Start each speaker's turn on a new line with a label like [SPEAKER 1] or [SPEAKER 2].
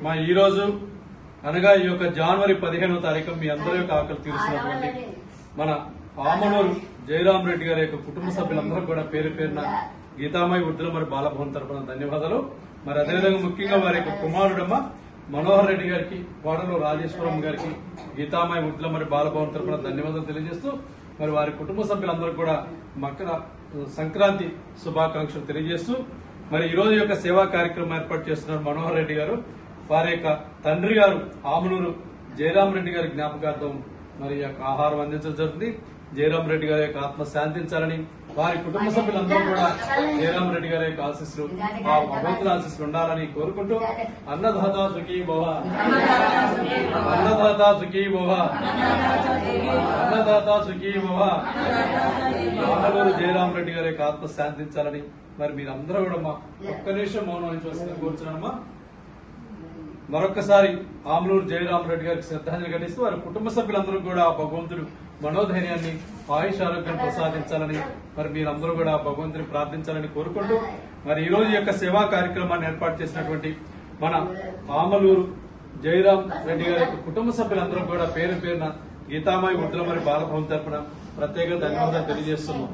[SPEAKER 1] మా ఈ రోజు అనగా ఈ యొక్క జనవరి 15వ తారీఖు మీ అందరి యొక్క ఆకలి తీరుస్తున్నటువంటి మన ఆమనూరు జయరాం రెడ్డి గారి యొక్క కుటుంబ సభ్యులందరూ కూడా పేరు పేరున గీతామయ వృద్ధులు మరి బాలభవన్ తరపున ధన్యవాదాలు. మరి అదేవిధంగా ముఖ్యంగా వారి యొక్క కుమారుడమ్మ మనోహర్ రెడ్డి గారికి, కోడలు రాజేశ్వరం గారికి గీతామయ వృద్ధుల మరి బాలభవన్ తరపున ధన్యవాదాలు తెలియజేస్తూ మరి వారి కుటుంబ సభ్యులందరూ కూడా మకర సంక్రాంతి శుభాకాంక్షలు తెలియజేస్తూ మరి ఈ రోజు యొక్క సేవా కార్యక్రమం ఏర్పాటు చేస్తున్నారు మనోహర్ రెడ్డి గారు. వారి యొక్క తండ్రి గారు ఆమనూరు జయరాం రెడ్డి గారి జ్ఞాపకార్థం మరి యొక్క ఆహారం అందించడం జరుగుతుంది. జయరాం రెడ్డి గారి యొక్క ఆత్మ శాంతించాలని వారి కుటుంబ సభ్యులందరూ కూడా జయరాం రెడ్డి గారి యొక్క ఆశీస్సులు ఆ భగవంతుల ఆశీస్సులు ఉండాలని కోరుకుంటూ అన్నదాత సుఖీ భవ, అన్నదాత సుఖీ భవ, అన్నదాత సుఖీ భవ. ఆమనూరు జయరాం రెడ్డి గారి యొక్క ఆత్మ శాంతించాలని మరి మీరందరూ కూడా మా ఒక్క నిమిషం మౌనం వహించవలసిందని కోరుచున్నామా. మరొక్కసారి ఆమనూరు జయరాం రెడ్డి గారికి శ్రద్ధాంజలి ఘటిస్తూ వారి కుటుంబ సభ్యులందరూ కూడా భగవంతుడు మనోధైర్యాన్ని, ఆయుష్ ఆరోగ్యాన్ని ప్రసాదించాలని మరి మీరందరూ కూడా భగవంతుని ప్రార్థించాలని కోరుకుంటూ మరి ఈ రోజు యొక్క సేవా కార్యక్రమాన్ని ఏర్పాటు చేసినటువంటి మన ఆమనూరు జయరాం రెడ్డి గారి యొక్క కుటుంబ సభ్యులందరూ కూడా పేరు పేరున గీతామయ వృద్ధుల మరి బాలభవన్ తరపున ప్రత్యేక ధన్యవాదాలు తెలియజేస్తున్నాం.